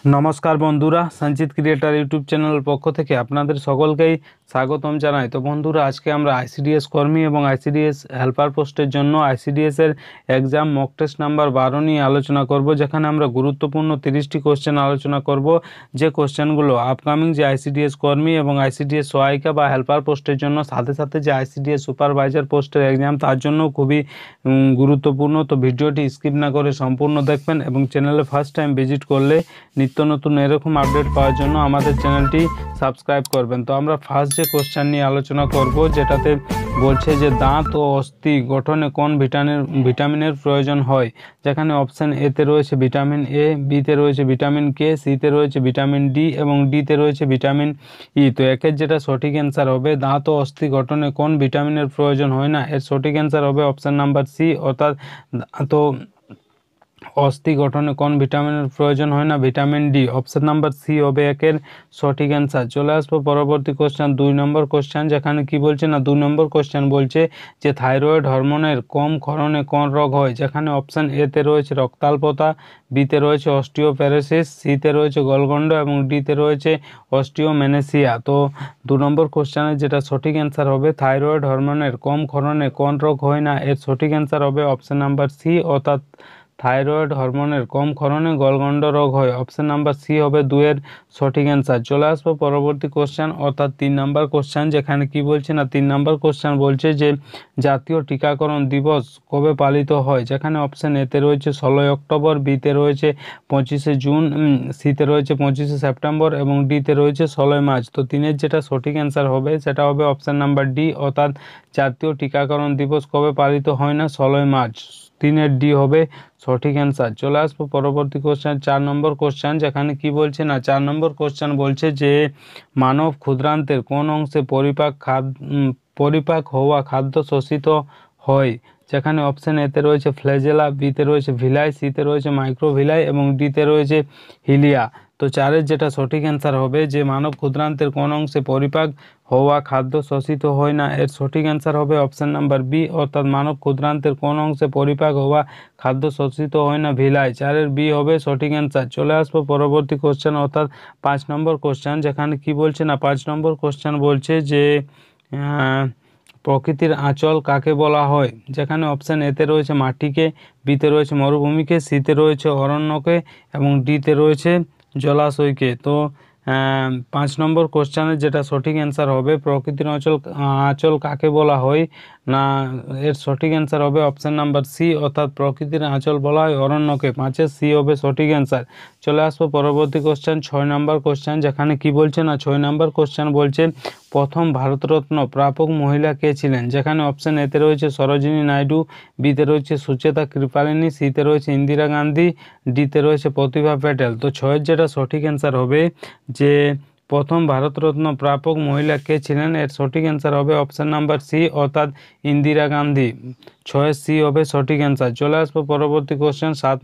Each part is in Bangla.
नमस्कार बंधुरा संचित क्रिएटर यूट्यूब चैनल पक्ष থেকে আপনাদের সকলকেই স্বাগতম জানাই। তো বন্ধুরা আজকে আমরা আইসিডিএস কর্মী এবং আইসিডিএস হেল্পার পোস্টের জন্য আইসিডিএস এর এক্সাম মক টেস্ট নাম্বার 12 নিয়ে আলোচনা করব, যেখানে আমরা গুরুত্বপূর্ণ 30টি কোশ্চেন আলোচনা করব। যে কোশ্চেনগুলো আপকামিং যে আইসিডিএস কর্মী এবং আইসিডিএস সহায়িকা বা হেল্পার পোস্টের জন্য, সাথে সাথে যে আইসিডিএস সুপারভাইজার পোস্টের এক্সাম তার জন্য খুবই গুরুত্বপূর্ণ। তো ভিডিওটি স্কিপ না করে সম্পূর্ণ দেখবেন এবং চ্যানেলে ফার্স্ট টাইম ভিজিট করলে নিত্য নতুন এরকম আপডেট পাওয়ার জন্য আমাদের চ্যানেলটি সাবস্ক্রাইব করবেন। তো আমরা ফার্স্ট যে কোশ্চেন নিয়ে আলোচনা করব, যেটাতে বলছে যে দাঁত ও অস্থি গঠনে কোন ভিটামিনের প্রয়োজন হয়, যেখানে অপশান এতে রয়েছে ভিটামিন এ, বিতে রয়েছে ভিটামিন কে, সিতে রয়েছে ভিটামিন ডি এবং ডিতে রয়েছে ভিটামিন ই। তো একের যেটা সঠিক অ্যান্সার হবে দাঁত ও অস্থি গঠনে কোন ভিটামিনের প্রয়োজন হয় না, এর সঠিক অ্যান্সার হবে অপশান নাম্বার সি, অর্থাৎ তো অস্থি গঠনে কোন ভিটামিনের প্রয়োজন হয় না, vitamin D. Option number C হবে একের সঠিক অ্যান্সার। চলে আসবো পরবর্তী কোশ্চেন, 2 নম্বর কোশ্চেন, যেখানে কি বলছে না 2 নম্বর কোশ্চেন বলছে যে থাইরয়েড হরমোনের কম ক্ষরণে কোন রোগ হয়, যেখানে অপশন এতে রয়েছে রক্তাল্পতা, বিতে রয়েছে অস্টিওপ্যারোসিস, সিতে রয়েছে গলগণ্ড এবং ডিতে রয়েছে অস্টিওমেনেসিয়া। তো 2 নম্বর কোশ্চেনের যেটা সঠিক অ্যান্সার হবে থাইরয়েড হরমোনের কম ক্ষরণে কোন রোগ হয় না, এর সঠিক অ্যান্সার হবে অপশন নাম্বার সি, অর্থাৎ থাইরয়েড হরমোনের কম ক্ষরণে গলগণ্ড রোগ হয়। অপশন নাম্বার সি হবে 2 এর সঠিক অ্যান্সার। চলে আসবো পরবর্তী কোশ্চেন, অর্থাৎ 3 নম্বর কোশ্চেন, যেখানে কি বলছে না 3 নম্বর কোশ্চেন বলছে যে জাতীয় টিকাকরণ দিবস কবে পালিত হয়, যেখানে অপশন এতে রয়েছে 16 অক্টোবর, বিতে রয়েছে 25শে জুন, সিতে রয়েছে 25শে সেপ্টেম্বর এবং ডিতে রয়েছে 16 মার্চ। তো 3-এর যেটা সঠিক অ্যান্সার হবে সেটা হবে অপশন নাম্বার ডি, অর্থাৎ জাতীয় টিকাকরণ দিবস কবে পালিত হয় না, 16 মার্চ। 3-এর ডি হবে সঠিক অ্যান্সার। চলে আসবো পরবর্তী কোশ্চেন, 4 নম্বর কোশ্চেন, যেখানে কি বলছে না 4 নম্বর কোশ্চেন বলছে যে মানব ক্ষুদ্রান্তের কোন অংশে পরিপাক হওয়া খাদ্য শোষিত হয়, যেখানে অপশন এতে রয়েছে ফ্ল্যাজেলা, বিতে রয়েছে ভিলাই, সিতে রয়েছে মাইক্রোভিলাই এবং ডিতে রয়েছে হিলিয়া। তো 4-এর যেটা সঠিক অ্যান্সার হবে যে মানব ক্ষুদ্রান্তের কোন অংশে পরিপাক হওয়া খাদ্য শোষিত হয় না, এর সঠিক অ্যান্সার হবে অপশন নাম্বার বি, অর্থাৎ মানব ক্ষুদ্রান্তের কোন অংশে পরিপাক হওয়া খাদ্য শোষিত হয় না, ভিলাই। 4-এর বি হবে সঠিক অ্যান্সার। চলে আসবো পরবর্তী কোশ্চেন, অর্থাৎ 5 নম্বর কোশ্চেন, যেখানে কি বলছে না 5 নম্বর কোশ্চেন বলছে যে প্রকৃতির আঁচল কাকে বলা হয়, যেখানে অপশান এতে রয়েছে মাটিকে, বিতে রয়েছে মরুভূমিকে, সিতে রয়েছে অরণ্যকে এবং ডিতে রয়েছে জলাশয়কে। তো 5 নম্বর কোশ্চেনের যেটা সঠিক অ্যান্সার হবে প্রকৃতির আঁচল কাকে বলা হয় না, এর সঠিক অ্যান্সার হবে অপশান নাম্বার সি, অর্থাৎ প্রকৃতির আঁচল বলা হয় অরণ্যকে। 5-এর সি হবে সঠিক অ্যান্সার। চলে আসবো পরবর্তী কোশ্চেন, 6 নম্বর কোশ্চেন, যেখানে কি বলছে না 6 নম্বর কোশ্চেন বলছে প্রথম ভারতরত্ন প্রাপক মহিলা কে ছিলেন, যেখানে অপশান এতে রয়েছে সরোজিনী নাইডু, বিতে রয়েছে সুচেতা কৃপালিনী, সিতে রয়েছে ইন্দিরা গান্ধী, ডিতে রয়েছে প্রতিভা প্যাটেল। তো 6-এর যেটা সঠিক অ্যান্সার হবে যে প্রথম ভারতরত্ন প্রাপক মহিলা কে ছিলেন, এর সঠিক অ্যান্সার হবে অপশান নাম্বার সি, অর্থাৎ ইন্দিরা গান্ধী। 6-এর সি হবে সঠিক অ্যান্সার। চলে আসবো পরবর্তী কোশ্চেন 7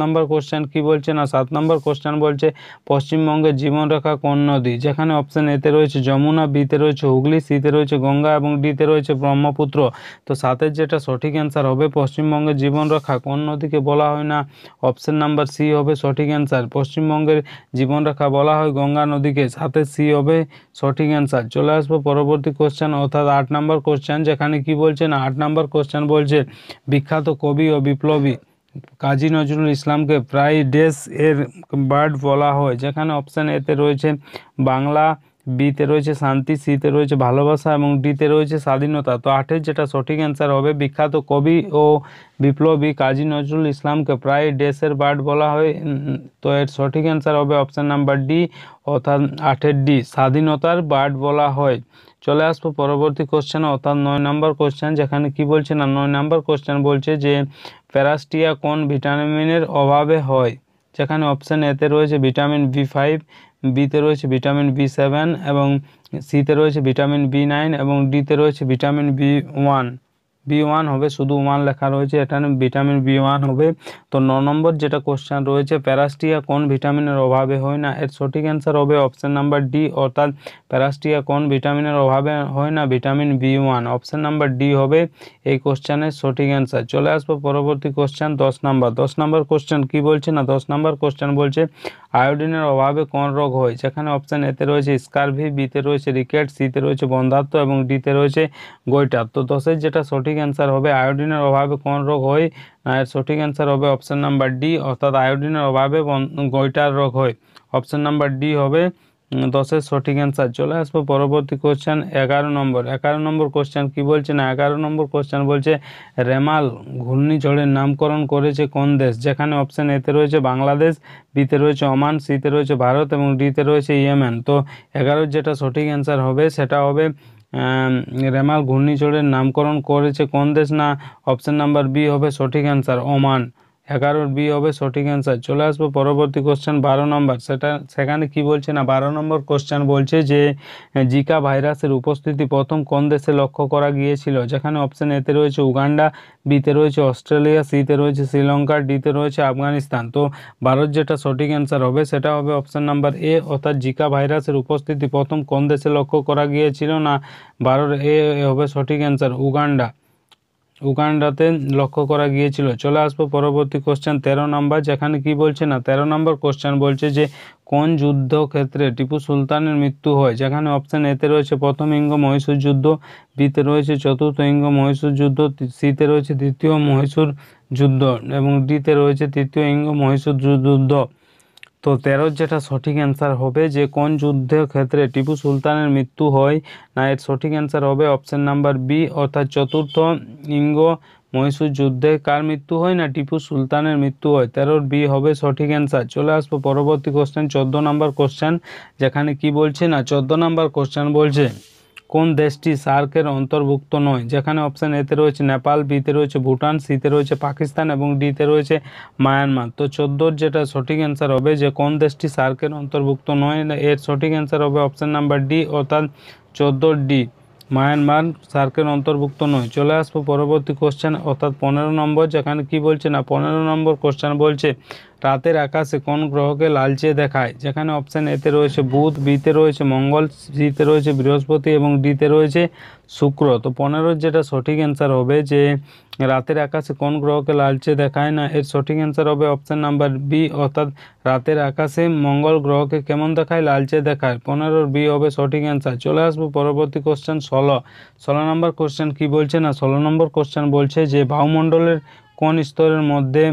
নম্বর কোশ্চেন কি বলছে না 7 নম্বর কোশ্চেন বলছে পশ্চিমবঙ্গের জীবনরেখা কোন নদী, যেখানে অপশান এতে রয়েছে যমুনা, বিতে রয়েছে হুগলি, সিতে রয়েছে গঙ্গা এবং ডিতে রয়েছে ব্রহ্মপুত্র। তো 7-এর যেটা সঠিক অ্যান্সার হবে পশ্চিমবঙ্গের জীবনরেখা কোন নদীকে বলা হয় না, অপশান নাম্বার সি হবে সঠিক অ্যান্সার। পশ্চিমবঙ্গের জীবনরেখা বলা হয় গঙ্গা নদীকে। 7-এর সি হবে সঠিক অ্যান্সার। চলে আসবো পরবর্তী কোশ্চেন, অর্থাৎ 8 নম্বর কোশ্চেন, যেখানে কি বলছে না 8 নম্বর কোশ্চেন বলছে বিখ্যাত কবি ও বিপ্লবী কাজী নজরুল ইসলামকে প্রায় ড্যাশ এর বার্ড বলা হয়, যেখানে অপশান এতে রয়েছে বাংলা, বিতে রয়েছে শান্তি, সিতে রয়েছে ভালোবাসা এবং ডিতে রয়েছে স্বাধীনতা। তো 8-এর যেটা সঠিক অ্যান্সার হবে বিখ্যাত কবি ও বিপ্লবী কাজী নজরুল ইসলামকে প্রায় ড্যাশের বার্ড বলা হয়। তো এর সঠিক অ্যান্সার হবে অপশান নাম্বার ডি, অর্থাৎ 8-এর ডি, স্বাধীনতার বার্ড বলা হয়। চলে আসবো পরবর্তী কোশ্চেন, অর্থাৎ 9 নম্বর কোশ্চেন, যেখানে কি বলছে না 9 নম্বর কোশ্চেন বলছে যে প্যারাস্টিয়া কোন ভিটামিনের অভাবে হয়, যেখানে অপশান এতে রয়েছে ভিটামিন বি5, বিতে রয়েছে ভিটামিন বি7 এবং সিতে রয়েছে ভিটামিন বি9 এবং ডিতে রয়েছে ভিটামিন বি1 হবে, শুধু 1 লেখা রয়েছে, এখানে ভিটামিন বি1 হবে। তো 9 নম্বর যেটা কোশ্চেন রয়েছে প্যারাস্টিয়া কোন ভিটামিনের অভাবে হয় না, এর সঠিক অ্যান্সার হবে অপশান নাম্বার ডি, অর্থাৎ প্যারাস্টিয়া কোন ভিটামিনের অভাবে হয় না, vitamin B one. Option number D হবে এই কোশ্চেনের সঠিক অ্যান্সার। চলে আসবো পরবর্তী কোশ্চেন 10 নম্বর কোশ্চেন কি বলছে না 10 নম্বর কোশ্চেন বলছে আয়োডিনের অভাবে কোন রোগ হয়? যেখানে অপশান এতে রয়েছে স্কারভি, বিতে রয়েছে রিকেট, সিতে রয়েছে বন্ধ্যাত্ব এবং ডিতে রয়েছে গোইটার। তো 10-এর যেটা সঠিক অ্যান্সার হবে আয়োডিনের অভাবে কোন রোগ হয়? এর সঠিক অ্যান্সার হবে অপশান নাম্বার ডি, অর্থাৎ আয়োডিনের অভাবে গোইটার রোগ হয়। অপশান নাম্বার ডি হবে 10-এর সঠিক অ্যান্সার। চলে আসবো পরবর্তী কোশ্চেন 11 নম্বর কোশ্চেন কি বলছে না 11 নম্বর কোশ্চেন বলছে রেমাল ঘূর্ণিঝড়ের নামকরণ করেছে কোন দেশ? যেখানে অপশান এতে রয়েছে বাংলাদেশ, বিতে রয়েছে ওমান, সিতে রয়েছে ভারত এবং ডিতে রয়েছে ইয়েমেন। তো 11-র যেটা সঠিক অ্যান্সার হবে সেটা হবে রেমাল ঘূর্ণিঝড়ের নামকরণ করেছে কোন দেশ? না অপশান নাম্বার বি হবে সঠিক অ্যান্সার, ওমান। 11-র বি হবে সঠিক অ্যান্সার। চলে আসবো পরবর্তী কোশ্চেন 12 নম্বর। সেখানে কি বলছে না 12 নম্বর কোশ্চেন বলছে যে জিকা ভাইরাসের উপস্থিতি প্রথম কোন দেশে লক্ষ্য করা গিয়েছিল? যেখানে অপশান এতে রয়েছে উগান্ডা, বিতে রয়েছে অস্ট্রেলিয়া, সিতে রয়েছে শ্রীলঙ্কা, ডিতে রয়েছে আফগানিস্তান। তো 12-র যেটা সঠিক অ্যান্সার হবে সেটা হবে অপশান নাম্বার এ, অর্থাৎ জিকা ভাইরাসের উপস্থিতি প্রথম কোন দেশে লক্ষ্য করা গিয়েছিল? না 12-র এ হবে সঠিক অ্যান্সার, উগান্ডাতে লক্ষ্য করা গিয়েছিল। চলে আসবো পরবর্তী কোশ্চেন 13 নম্বর। যেখানে কি বলছে না 13 নম্বর কোশ্চেন বলছে যে কোন যুদ্ধক্ষেত্রে টিপু সুলতানের মৃত্যু হয়? যেখানে অপশান এতে রয়েছে প্রথম ইঙ্গ মহীশূর যুদ্ধ, বিতে রয়েছে চতুর্থ ইঙ্গ মহীশূর যুদ্ধ, সিতে রয়েছে দ্বিতীয় মহীশূর যুদ্ধ এবং ডিতে রয়েছে তৃতীয় ইঙ্গ মহীশূর যুদ্ধ। তো 13-র যেটা সঠিক অ্যান্সার হবে যে কোন যুদ্ধের ক্ষেত্রে টিপু সুলতানের মৃত্যু হয়? না এর সঠিক অ্যান্সার হবে অপশান নাম্বার বি, অর্থাৎ চতুর্থ ইঙ্গ মহীশূর যুদ্ধে কার মৃত্যু হয়? না টিপু সুলতানের মৃত্যু হয়। 13-র বি হবে সঠিক অ্যান্সার। চলে আসবো পরবর্তী কোশ্চেন 14 নম্বর কোশ্চেন। যেখানে কি বলছে না 14 নম্বর কোশ্চেন বলছে কোন দেশটি সার্কের অন্তর্ভুক্ত নয়? যেখানে অপশান এতে রয়েছে নেপাল, বিতে রয়েছে ভুটান, সিতে রয়েছে পাকিস্তান এবং ডিতে রয়েছে মায়ানমার। তো 14-র যেটা সঠিক অ্যান্সার হবে যে কোন দেশটি সার্কের অন্তর্ভুক্ত নয়? এর সঠিক অ্যান্সার হবে অপশান নাম্বার ডি, অর্থাৎ 14 ডি, মায়ানমার সার্কের অন্তর্ভুক্ত নয়। চলে আসবো পরবর্তী কোশ্চেন অর্থাৎ 15 নম্বর। যেখানে কি বলছে না 15 নম্বর কোশ্চেন বলছে রাতের আকাশে কোন গ্রহকে লালচে দেখায়? যেখানে অপশান এতে রয়েছে বুধ, বিতে রয়েছে মঙ্গল, সিতে রয়েছে বৃহস্পতি এবং ডিতে রয়েছে শুক্র। তো 15-র যেটা সঠিক অ্যান্সার হবে যে রাতের আকাশে কোন গ্রহকে লালচে দেখায়? না এর সঠিক অ্যান্সার হবে অপশান নাম্বার বি, অর্থাৎ রাতের আকাশে মঙ্গল গ্রহকে কেমন দেখায়? লালচে দেখায়। 15-র বি হবে সঠিক অ্যান্সার। চলে আসবো পরবর্তী কোশ্চেন 16 নম্বর কোশ্চেন কি বলছে না 16 নম্বর কোশ্চেন বলছে যে বায়ুমণ্ডলের কোন স্তরের মধ্যে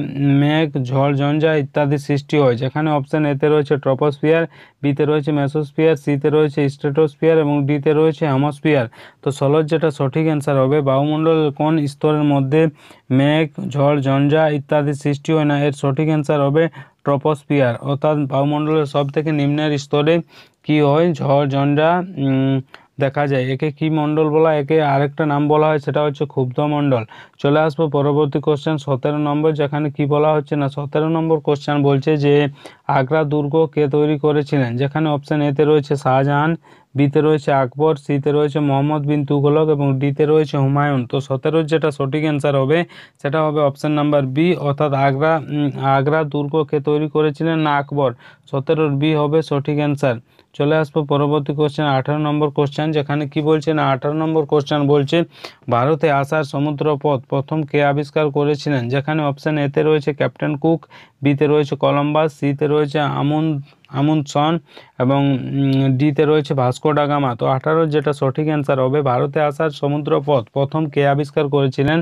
মেঘ, ঝড়, ঝঞ্ঝা ইত্যাদি সৃষ্টি হয়? যেখানে অপশান এতে রয়েছে ট্রপোস্ফিয়ার, বিতে রয়েছে মেসোস্ফিয়ার, সিতে রয়েছে স্ট্রেটোস্ফিয়ার এবং ডিতে রয়েছে হেমোস্ফিয়ার। তো 16-র যেটা সঠিক অ্যান্সার হবে বায়ুমণ্ডলের কোন স্তরের মধ্যে মেঘ, ঝড়, ঝঞ্ঝা ইত্যাদি সৃষ্টি হয়? না এর সঠিক অ্যান্সার হবে ট্রপোস্ফিয়ার, অর্থাৎ বায়ুমণ্ডলের সব থেকে নিম্নের স্তরে কি হয়? ঝড়, ঝঞ্ঝা দেখা যায়। একে কি মণ্ডল বলা? একে আরেকটা নাম বলা হয়, সেটা হচ্ছে ক্ষুব্ধ মণ্ডল। চলে আসবো পরবর্তী কোশ্চেন 17 নম্বর। যেখানে কি বলা হচ্ছে না 17 নম্বর কোশ্চেন বলছে যে আগ্রা দুর্গ কে তৈরি করেছিলেন? যেখানে অপশান এতে রয়েছে শাহজাহান, বিতে রয়েছে আকবর, সিতে রয়েছে মোহাম্মদ বিন তুগলক এবং ডিতে রয়েছে হুমায়ুন। তো 17-র যেটা সঠিক অ্যান্সার হবে সেটা হবে অপশান নাম্বার বি, অর্থাৎ আগ্রা দুর্গ কে তৈরি করেছিলেন? না আকবর। 17-র বি হবে সঠিক অ্যান্সার। চলে আসবো পরবর্তী কোশ্চেন 18 নম্বর কোশ্চেন। যেখানে কি বলছে না 18 নম্বর কোশ্চেন বলছে ভারতে আসার সমুদ্রপথ প্রথম কে আবিষ্কার করেছিলেন? যেখানে অপশান এতে রয়েছে ক্যাপ্টেন কুক, বিতে রয়েছে কলম্বাস, সিতে রয়েছে আমুন্দসন এবং ডিতে রয়েছে ভাস্কো ডা গামা। তো 18-র যেটা সঠিক অ্যান্সার হবে ভারতে আসার সমুদ্রপথ প্রথম কে আবিষ্কার করেছিলেন?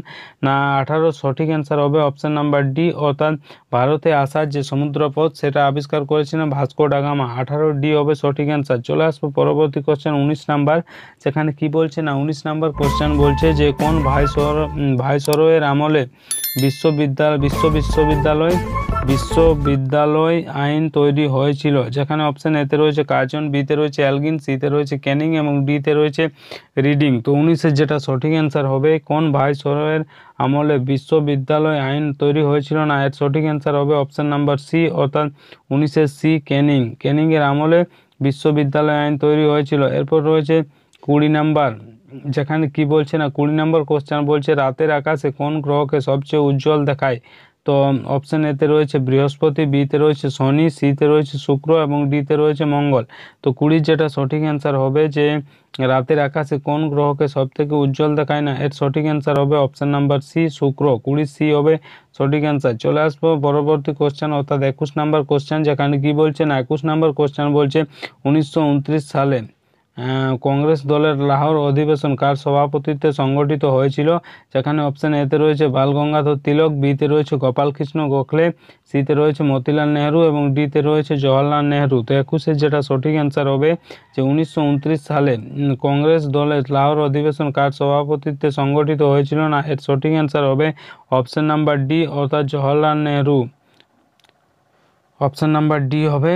না 18-র সঠিক অ্যান্সার হবে অপশান নাম্বার ডি, অর্থাৎ ভারতে আসার যে সমুদ্রপথ সেটা আবিষ্কার করেছিলেন ভাস্কো ডা গামা। 18-র ডি হবে সঠিক অ্যান্সার। চলে আসবো পরবর্তী কোশ্চেন 19 নাম্বার। সেখানে কি বলছে না 19 নাম্বার কোশ্চেন বলছে যে কোন ভাইসরয়ের আমলে বিশ্ববিদ্যালয় আইন তৈরি হয়েছিল? যেখানে অপশান এতে রয়েছে কার্জন, বিতে রয়েছে এলগিন, সিতে রয়েছে ক্যানিং এবং ডিতে রয়েছে রিডিং। তো 19-এর যেটা সঠিক অ্যান্সার হবে কোন ভাইসরয়ের আমলে বিশ্ববিদ্যালয় আইন তৈরি হয়েছিল? না এর সঠিক অ্যান্সার হবে অপশান নাম্বার সি, অর্থাৎ 19-এর সি, ক্যানিংয়ের আমলে বিশ্ববিদ্যালয় আইন তৈরি হয়েছিল। এরপর রয়েছে 20 নাম্বার। যেখানে কি বলছে না 20 নম্বর কোশ্চেন বলছে রাতের আকাশে কোন গ্রহকে সবচেয়ে উজ্জ্বল দেখায়? তো অপশন এতে রয়েছে বৃহস্পতি, বিতে রয়েছে শনি, সিতে রয়েছে শুক্র এবং ডিতে রয়েছে মঙ্গল। তো 20 যেটা সঠিক অ্যান্সার হবে যে রাতের আকাশে কোন গ্রহকে সব থেকে উজ্জ্বল দেখায় না, এর সঠিক অ্যান্সার হবে অপশন নাম্বার সি শুক্র। 20 সি হবে সঠিক অ্যান্সার। চলে আসবো পরবর্তী কোশ্চেন অর্থাৎ 21 নাম্বার কোশ্চেন, যেখানে কি বলছে না 21 নাম্বার কোশ্চেন বলছে 1929 সালে কংগ্রেস দলের লাহোর অধিবেশন কার সভাপতিত্বে সংগঠিত হয়েছিল, যেখানে অপশন এতে রয়েছে বাল গঙ্গাধর তিলক, বিতে রয়েছে গোপালকৃষ্ণ গোখলে, সিতে রয়েছে মতিলাল নেহরু এবং ডিতে রয়েছে জওহরলাল নেহরু। তো 21 যেটা সঠিক অ্যান্সার হবে যে 1929 সালে কংগ্রেস দলের লাহোর অধিবেশন কার সভাপতিত্বে সংগঠিত হয়েছিল না, এর সঠিক অ্যান্সার হবে অপশন নাম্বার ডি অর্থাৎ Jawaharlal Nehru. Option number D হবে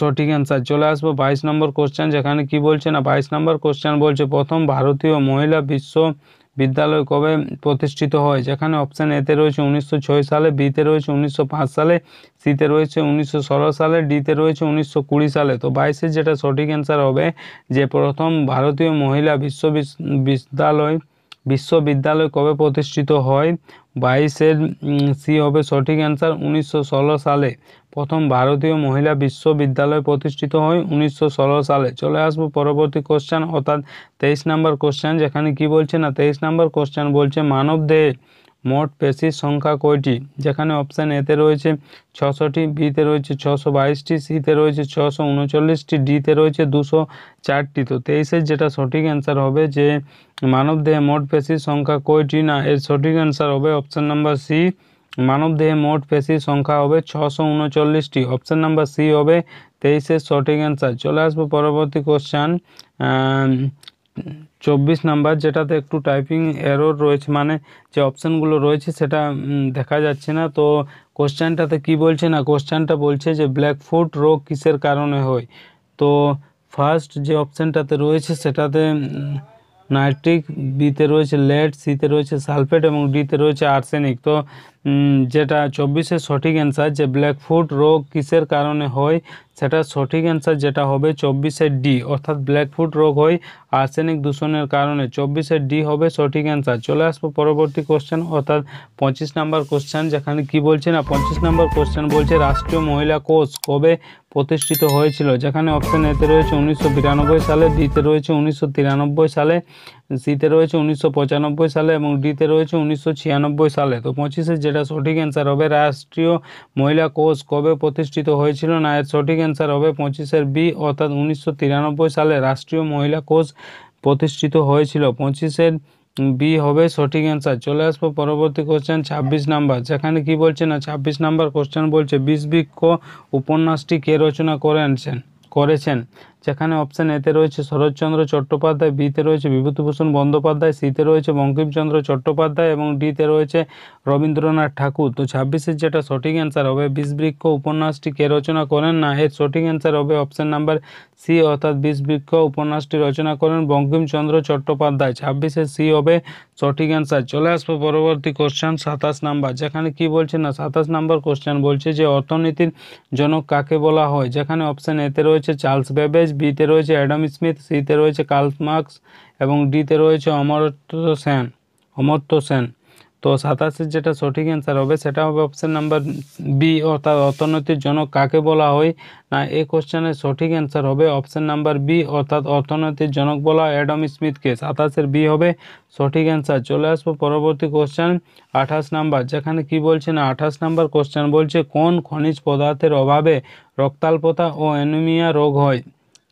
সঠিক অ্যান্সার। চলে আসবো 22 নম্বর কোশ্চেন, যেখানে কি বলছে না 22 নম্বর কোশ্চেন বলছে প্রথম ভারতীয় মহিলা বিশ্ববিদ্যালয় কবে প্রতিষ্ঠিত হয়, যেখানে অপশন এতে রয়েছে 1906 সালে, বিতে রয়েছে 1905 সালে, সিতে রয়েছে 1916 সালে, ডিতে রয়েছে 1920 সালে। তো 22 যেটা সঠিক অ্যান্সার হবে যে প্রথম ভারতীয় মহিলা বিশ্ববিদ্যালয় কবে প্রতিষ্ঠিত হয়, 22 সি হবে সঠিক অ্যান্সার 1916 সালে প্রথম ভারতীয় মহিলা বিশ্ববিদ্যালয় প্রতিষ্ঠিত হয় 1916 সালে। চলে আসবো পরবর্তী কোশ্চেন অর্থাৎ 23 নম্বর কোশ্চেন, যেখানে কি বলছে না 23 নম্বর কোশ্চেন বলছে মানব দেহে মোট পেশির সংখ্যা কয়টি, যেখানে অপশান এতে রয়েছে 600টি, বিতে রয়েছে 622টি, সিতে রয়েছে 639টি, ডিতে রয়েছে 204টি। তো 23 যেটা সঠিক অ্যান্সার হবে যে মানব দেহে মোট পেশির সংখ্যা কয়টি, না এর সঠিক অ্যান্সার হবে অপশান নাম্বার সি মানব দেহে মোট পেশির সংখ্যা হবে 639টি। অপশান নাম্বার সি হবে 23 সঠিক অ্যান্সার। চলে আসবো পরবর্তী কোশ্চেন 24 নাম্বার, যেটাতে একটু টাইপিং এরর রয়েছে, মানে যে অপশানগুলো রয়েছে সেটা দেখা যাচ্ছে না। তো কোশ্চেনটাতে কি বলছে না কোশ্চেনটা বলছে যে ব্ল্যাকফুট রোগ কিসের কারণে হয়। তো ফার্স্ট যে অপশানটাতে রয়েছে সেটাতে নাইট্রিক, বিতে রয়েছে লেড, সিতে রয়েছে সালফেট এবং ডিতে রয়েছে আর্সেনিক। তো যেটা 24 সঠিক অ্যান্সার যে ব্ল্যাকফুট রোগ কিসের কারণে হয়, সেটা সঠিক অ্যান্সার যেটা হবে 24 ডি অর্থাৎ ব্ল্যাকফুট রোগ হয় আর্সেনিক দূষণের কারণে। 24 ডি হবে সঠিক অ্যান্সার। চলে আসবো পরবর্তী কোশ্চেন অর্থাৎ 25 নাম্বার কোশ্চেন, যেখানে কি বলছে না 25 নাম্বার কোশ্চেন বলছে রাষ্ট্রীয় মহিলা কোষ কবে প্রতিষ্ঠিত হয়েছিল, যেখানে অপশন এতে রয়েছে 1992 সালে, বিতে রয়েছে 1993 সালে, সিতে রয়েছে 1995 সালে এবং ডিতে রয়েছে 1996 সালে। তো 25 যেটা সঠিক অ্যান্সার হবে রাষ্ট্রীয় মহিলা কোষ কবে প্রতিষ্ঠিত হয়েছিল, না এর সঠিক অ্যান্সার হবে 25 বি অর্থাৎ 1993 সালে রাষ্ট্রীয় মহিলা কোষ প্রতিষ্ঠিত হয়েছিল। 25 বি হবে সঠিক অ্যান্সার। চলে আসবো পরবর্তী কোশ্চেন 26 নাম্বার, যেখানে কি বলছে না 26 নাম্বার কোশ্চেন বলছে বিষবৃক্ষ উপন্যাসটি কে রচনা করেছেন, যেখানে অপশান এতে রয়েছে শরৎচন্দ্র চট্টোপাধ্যায়, বিতে রয়েছে বিভূতিভূষণ বন্দ্যোপাধ্যায়, সিতে রয়েছে বঙ্কিমচন্দ্র চট্টোপাধ্যায় এবং ডিতে রয়েছে রবীন্দ্রনাথ ঠাকুর। তো 26 যেটা সঠিক অ্যান্সার হবে বিষবৃক্ষ উপন্যাসটি কে রচনা করেন, না এর সঠিক অ্যান্সার হবে অপশান নাম্বার সি অর্থাৎ বিষবৃক্ষ উপন্যাসটি রচনা করেন বঙ্কিমচন্দ্র চট্টোপাধ্যায়। 26 সি হবে সঠিক অ্যান্সার। চলে আসবো পরবর্তী কোশ্চেন 27 নাম্বার, যেখানে কি বলছে না 27 নাম্বার কোশ্চেন বলছে যে অর্থনীতির জনক কাকে বলা হয়, যেখানে অপশান এতে রয়েছে চার্লস বেবেজ, বিতে রয়েছে অ্যাডাম স্মিথ, সিতে রয়েছে কার্ল মার্কস এবং ডিতে রয়েছে অমর্ত্য সেন। তো 27 যেটা সঠিক অ্যান্সার হবে সেটা হবে অপশান নাম্বার বি অর্থাৎ অর্থনীতির জনক কাকে বলা হয়, না এই কোশ্চেনের সঠিক অ্যান্সার হবে অপশান নাম্বার বি অর্থাৎ অর্থনীতির জনক বলা হয় অ্যাডাম স্মিথকে। 27 বি হবে সঠিক অ্যান্সার। চলে আসবো পরবর্তী কোশ্চেন 28 নাম্বার, যেখানে কি বলছে না 28 নাম্বার কোশ্চেন বলছে কোন খনিজ পদার্থের অভাবে রক্তাল্পতা ও অ্যানিমিয়া রোগ হয়,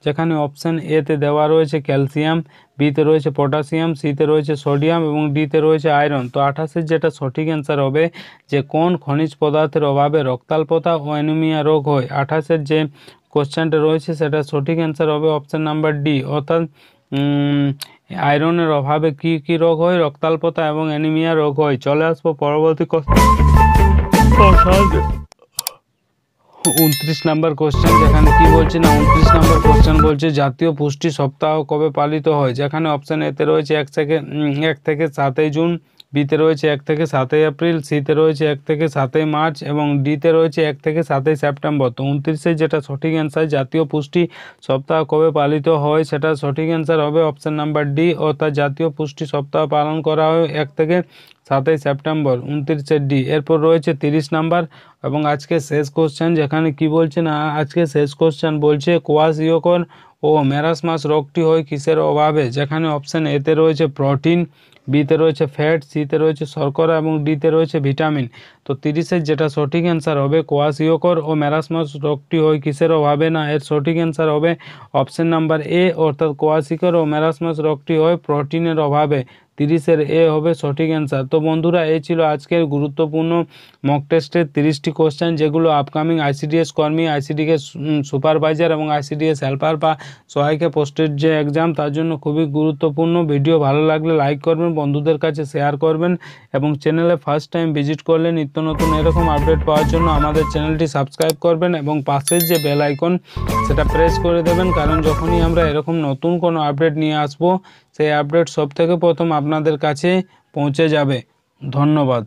যেখানে অপশান এতে দেওয়া রয়েছে ক্যালসিয়াম, বিতে রয়েছে পটাশিয়াম, সিতে রয়েছে সোডিয়াম এবং ডিতে রয়েছে আয়রন। তো 28 যেটা সঠিক অ্যান্সার হবে যে কোন খনিজ পদার্থের অভাবে রক্তাল্পতা ও অ্যানিমিয়া রোগ হয়। 28 যে কোশ্চেনটা রয়েছে সেটা সঠিক অ্যান্সার হবে অপশান নাম্বার ডি অর্থাৎ আয়রনের অভাবে কি কি রোগ হয়, রক্তাল্পতা এবং অ্যানিমিয়া রোগ হয়। চলে আসবো পরবর্তী 29 নাম্বার কোশ্চেন, যেখানে কি বলছে না 29 নাম্বার কোশ্চেন বলছে জাতীয় পুষ্টি সপ্তাহ কবে পালিত হয়, যেখানে অপশান এতে রয়েছে 1 থেকে 7 জুন, বিতে রয়েছে 1 থেকে 7 এপ্রিল, সিতে রয়েছে 1 থেকে 7 মার্চ এবং ডিতে রয়েছে 1 থেকে 7 সেপ্টেম্বর। তো 29 যেটা সঠিক অ্যান্সার। জাতীয় পুষ্টি সপ্তাহ কবে পালিত হয়, সেটা সঠিক অ্যান্সার হবে অপশান নাম্বার ডি, অর্থাৎ জাতীয় পুষ্টি সপ্তাহ পালন করা হয় 1 থেকে 7 সেপ্টেম্বর, 29 ডি। এরপর রয়েছে 30 নাম্বার এবং আজকে শেষ কোশ্চেন, যেখানে কি বলছে না, আজকে শেষ কোশ্চেন বলছে কোয়াশিয়কর ও মেরাসমাস রোগটি হয় কিসের অভাবে, যেখানে অপশান এতে রয়েছে প্রোটিন, বিতে রয়েছে ফ্যাট, সিতে রয়েছে শর্করা এবং ডিতে রয়েছে ভিটামিন। তো 30 যেটা সঠিক অ্যান্সার হবে কোয়াশিয়কর ও মেরাসমাস রোগটি হয় কিসের অভাবে, না এর সঠিক অ্যান্সার হবে অপশান নাম্বার এ, অর্থাৎ কোয়াশিয়কর ও মেরাসমাস রোগটি হয় প্রোটিনের অভাবে। 30 এ হবে সঠিক অ্যান্সার। তো বন্ধুরা, এই ছিল আজকের গুরুত্বপূর্ণ মক টেস্টের 30টি কোশ্চেন, যেগুলো আপকামিং আইসিডিএস কর্মী, আইসিডিএস সুপারভাইজার এবং আইসিডিএস হেল্পার বা সহায়িকা পোস্টের যে এক্সাম, তার জন্য খুবই গুরুত্বপূর্ণ। ভিডিও ভালো লাগলে লাইক করবেন, বন্ধুদের কাছে শেয়ার করবেন এবং চ্যানেলে ফার্স্ট টাইম ভিজিট করলে নিত্য নতুন এরকম আপডেট পাওয়ার জন্য আমাদের চ্যানেলটি সাবস্ক্রাইব করবেন এবং পাশের যে বেল আইকন সেটা প্রেস করে দেবেন, কারণ যখনই আমরা এরকম নতুন কোনো আপডেট নিয়ে আসব, সেই আপডেট সব থেকে প্রথম আপনাদের কাছে পৌঁছে যাবে। ধন্যবাদ।